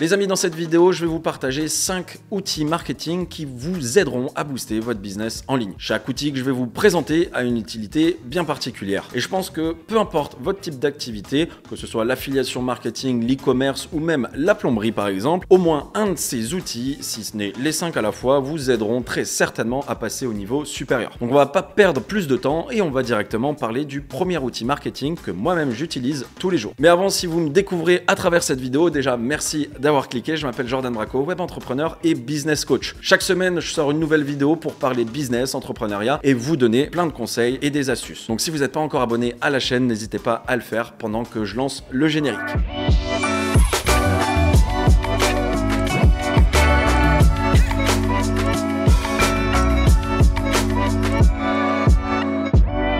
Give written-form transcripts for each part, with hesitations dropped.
Les amis, dans cette vidéo, je vais vous partager 5 outils marketing qui vous aideront à booster votre business en ligne. Chaque outil que je vais vous présenter a une utilité bien particulière. Et je pense que peu importe votre type d'activité, que ce soit l'affiliation marketing, l'e-commerce ou même la plomberie par exemple, au moins un de ces outils, si ce n'est les 5 à la fois, vous aideront très certainement à passer au niveau supérieur. Donc on va pas perdre plus de temps et on va directement parler du premier outil marketing que moi-même j'utilise tous les jours. Mais avant, si vous me découvrez à travers cette vidéo, déjà merci d'avoir cliqué. Je m'appelle Jordan Braco, web entrepreneur et business coach. Chaque semaine, je sors une nouvelle vidéo pour parler business, entrepreneuriat et vous donner plein de conseils et des astuces. Donc si vous n'êtes pas encore abonné à la chaîne, n'hésitez pas à le faire pendant que je lance le générique.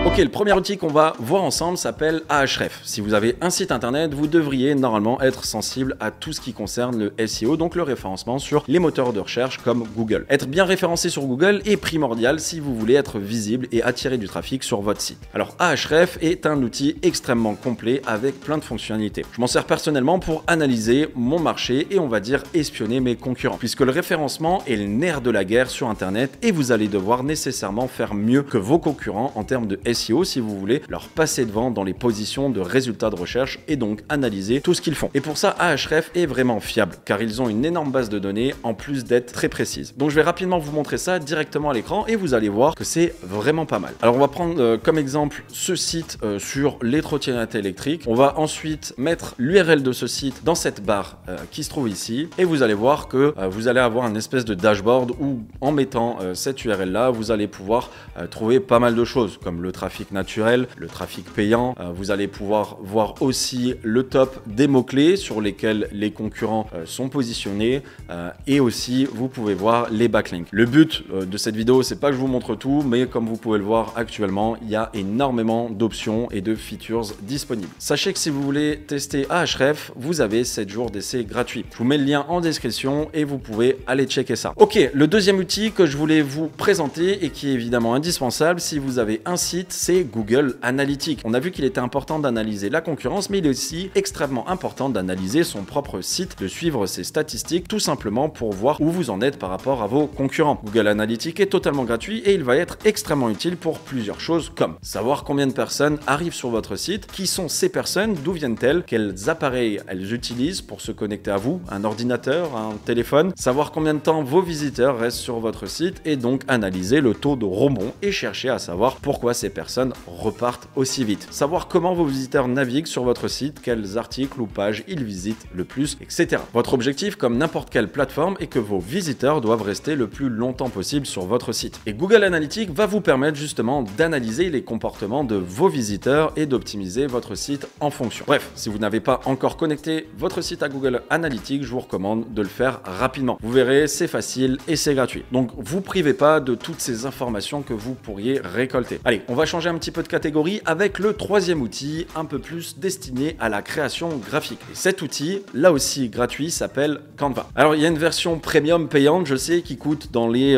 Ok, le premier outil qu'on va voir ensemble s'appelle Ahref. Si vous avez un site internet, vous devriez normalement être sensible à tout ce qui concerne le SEO, donc le référencement sur les moteurs de recherche comme Google. Être bien référencé sur Google est primordial si vous voulez être visible et attirer du trafic sur votre site. Alors Ahref est un outil extrêmement complet avec plein de fonctionnalités. Je m'en sers personnellement pour analyser mon marché et on va dire espionner mes concurrents, puisque le référencement est le nerf de la guerre sur internet et vous allez devoir nécessairement faire mieux que vos concurrents en termes de SEO si vous voulez leur passer devant dans les positions de résultats de recherche et donc analyser tout ce qu'ils font. Et pour ça, Ahref est vraiment fiable car ils ont une énorme base de données en plus d'être très précise. Donc je vais rapidement vous montrer ça directement à l'écran et vous allez voir que c'est vraiment pas mal. Alors on va prendre comme exemple ce site sur les trottinettes électriques. On va ensuite mettre l'URL de ce site dans cette barre qui se trouve ici et vous allez voir que vous allez avoir une espèce de dashboard où en mettant cette URL là, vous allez pouvoir trouver pas mal de choses comme le trafic naturel, le trafic payant. Vous allez pouvoir voir aussi le top des mots-clés sur lesquels les concurrents sont positionnés et aussi vous pouvez voir les backlinks. Le but de cette vidéo, c'est pas que je vous montre tout, mais comme vous pouvez le voir actuellement, il y a énormément d'options et de features disponibles. Sachez que si vous voulez tester Ahref, vous avez 7 jours d'essai gratuit. Je vous mets le lien en description et vous pouvez aller checker ça. Ok, le deuxième outil que je voulais vous présenter et qui est évidemment indispensable si vous avez un site, c'est Google Analytics. On a vu qu'il était important d'analyser la concurrence, mais il est aussi extrêmement important d'analyser son propre site, de suivre ses statistiques, tout simplement pour voir où vous en êtes par rapport à vos concurrents. Google Analytics est totalement gratuit et il va être extrêmement utile pour plusieurs choses comme savoir combien de personnes arrivent sur votre site, qui sont ces personnes, d'où viennent-elles, quels appareils elles utilisent pour se connecter à vous, un ordinateur, un téléphone, savoir combien de temps vos visiteurs restent sur votre site et donc analyser le taux de rebond et chercher à savoir pourquoi ces personnes repartent aussi vite. Savoir comment vos visiteurs naviguent sur votre site, quels articles ou pages ils visitent le plus, etc. Votre objectif, comme n'importe quelle plateforme, est que vos visiteurs doivent rester le plus longtemps possible sur votre site. Et Google Analytics va vous permettre justement d'analyser les comportements de vos visiteurs et d'optimiser votre site en fonction. Bref, si vous n'avez pas encore connecté votre site à Google Analytics, je vous recommande de le faire rapidement. Vous verrez, c'est facile et c'est gratuit. Donc, vous privez pas de toutes ces informations que vous pourriez récolter. Allez, on va changer un petit peu de catégorie avec le troisième outil un peu plus destiné à la création graphique. Et cet outil, là aussi gratuit, s'appelle Canva. Alors il y a une version premium payante, je sais, qui coûte dans les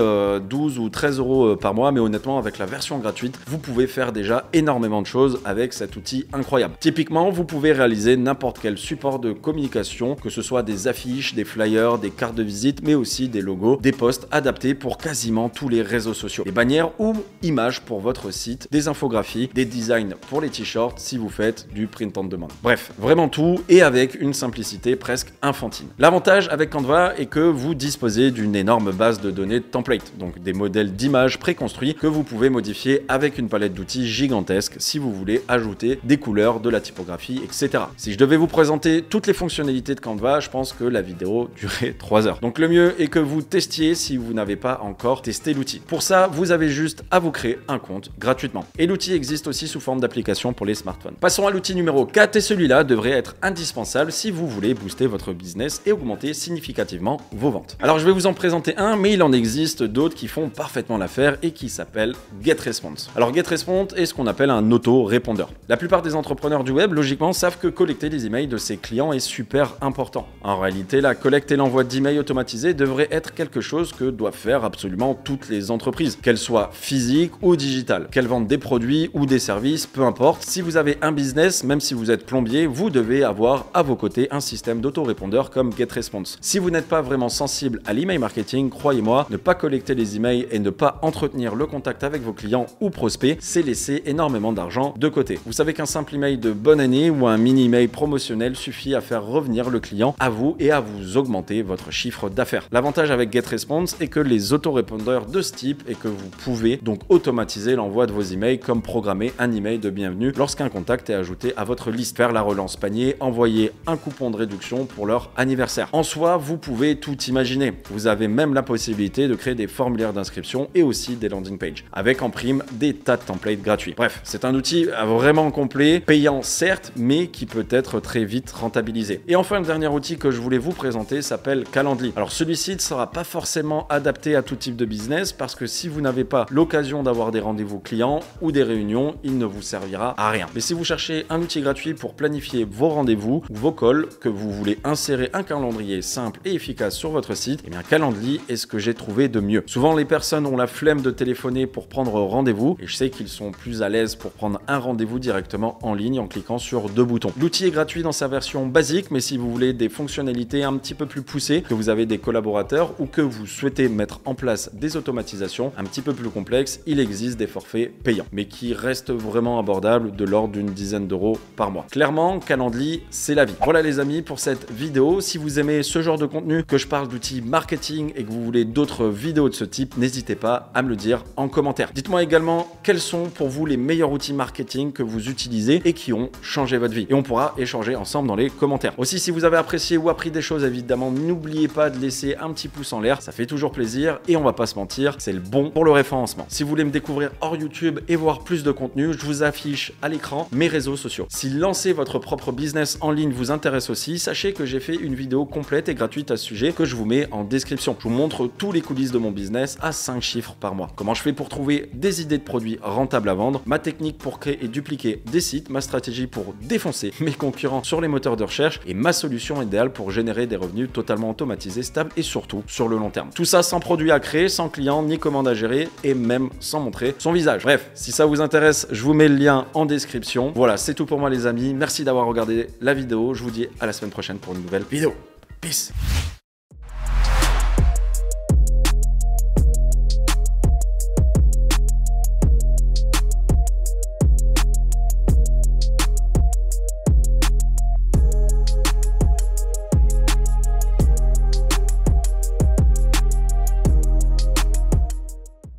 12 ou 13 euros par mois, mais honnêtement avec la version gratuite, vous pouvez faire déjà énormément de choses avec cet outil incroyable. Typiquement, vous pouvez réaliser n'importe quel support de communication, que ce soit des affiches, des flyers, des cartes de visite, mais aussi des logos, des posts adaptés pour quasiment tous les réseaux sociaux, des bannières ou images pour votre site, des infographies, des designs pour les t-shirts si vous faites du print on demand. Bref, vraiment tout et avec une simplicité presque infantile. L'avantage avec Canva est que vous disposez d'une énorme base de données de templates, donc des modèles d'images préconstruits que vous pouvez modifier avec une palette d'outils gigantesque si vous voulez ajouter des couleurs, de la typographie, etc. Si je devais vous présenter toutes les fonctionnalités de Canva, je pense que la vidéo durerait 3 heures. Donc le mieux est que vous testiez si vous n'avez pas encore testé l'outil. Pour ça, vous avez juste à vous créer un compte gratuitement. Et l'outil existe aussi sous forme d'application pour les smartphones. Passons à l'outil numéro 4 et celui-là devrait être indispensable si vous voulez booster votre business et augmenter significativement vos ventes. Alors je vais vous en présenter un, mais il en existe d'autres qui font parfaitement l'affaire et qui s'appellent GetResponse. Alors GetResponse est ce qu'on appelle un auto-répondeur. La plupart des entrepreneurs du web, logiquement, savent que collecter les emails de ses clients est super important. En réalité, la collecte et l'envoi d'emails automatisés devrait être quelque chose que doivent faire absolument toutes les entreprises, qu'elles soient physiques ou digitales, qu'elles vendent des produits produits ou des services, peu importe. Si vous avez un business, même si vous êtes plombier, vous devez avoir à vos côtés un système d'autorépondeur comme GetResponse. Si vous n'êtes pas vraiment sensible à l'email marketing, croyez-moi, ne pas collecter les emails et ne pas entretenir le contact avec vos clients ou prospects, c'est laisser énormément d'argent de côté. Vous savez qu'un simple email de bonne année ou un mini-email promotionnel suffit à faire revenir le client à vous et à vous augmenter votre chiffre d'affaires. L'avantage avec GetResponse est que les autorépondeurs de ce type et que vous pouvez donc automatiser l'envoi de vos emails comme programmer un email de bienvenue lorsqu'un contact est ajouté à votre liste, faire la relance panier, envoyer un coupon de réduction pour leur anniversaire. En soi, vous pouvez tout imaginer. Vous avez même la possibilité de créer des formulaires d'inscription et aussi des landing pages, avec en prime des tas de templates gratuits. Bref, c'est un outil vraiment complet, payant certes, mais qui peut être très vite rentabilisé. Et enfin, le dernier outil que je voulais vous présenter s'appelle Calendly. Alors celui-ci ne sera pas forcément adapté à tout type de business parce que si vous n'avez pas l'occasion d'avoir des rendez-vous clients ou des réunions, il ne vous servira à rien. Mais si vous cherchez un outil gratuit pour planifier vos rendez-vous ou vos calls, que vous voulez insérer un calendrier simple et efficace sur votre site, eh bien Calendly est ce que j'ai trouvé de mieux. Souvent les personnes ont la flemme de téléphoner pour prendre rendez-vous et je sais qu'ils sont plus à l'aise pour prendre un rendez-vous directement en ligne en cliquant sur deux boutons. L'outil est gratuit dans sa version basique, mais si vous voulez des fonctionnalités un petit peu plus poussées, que vous avez des collaborateurs ou que vous souhaitez mettre en place des automatisations un petit peu plus complexes, il existe des forfaits payants, mais qui restent vraiment abordables, de l'ordre d'une dizaine d'euros par mois. Clairement, Calendly, c'est la vie. Voilà les amis pour cette vidéo. Si vous aimez ce genre de contenu, que je parle d'outils marketing et que vous voulez d'autres vidéos de ce type, n'hésitez pas à me le dire en commentaire. Dites-moi également quels sont pour vous les meilleurs outils marketing que vous utilisez et qui ont changé votre vie. Et on pourra échanger ensemble dans les commentaires. Aussi, si vous avez apprécié ou appris des choses, évidemment, n'oubliez pas de laisser un petit pouce en l'air. Ça fait toujours plaisir et on va pas se mentir, c'est le bon pour le référencement. Si vous voulez me découvrir hors YouTube et voir plus de contenu, je vous affiche à l'écran mes réseaux sociaux. Si lancer votre propre business en ligne vous intéresse aussi, sachez que j'ai fait une vidéo complète et gratuite à ce sujet que je vous mets en description. Je vous montre tous les coulisses de mon business à 5 chiffres par mois. Comment je fais pour trouver des idées de produits rentables à vendre, ma technique pour créer et dupliquer des sites, ma stratégie pour défoncer mes concurrents sur les moteurs de recherche et ma solution idéale pour générer des revenus totalement automatisés, stables et surtout sur le long terme. Tout ça sans produit à créer, sans client ni commande à gérer et même sans montrer son visage. Bref, si ça vous intéresse, je vous mets le lien en description. Voilà, c'est tout pour moi les amis. Merci d'avoir regardé la vidéo. Je vous dis à la semaine prochaine pour une nouvelle vidéo. Peace.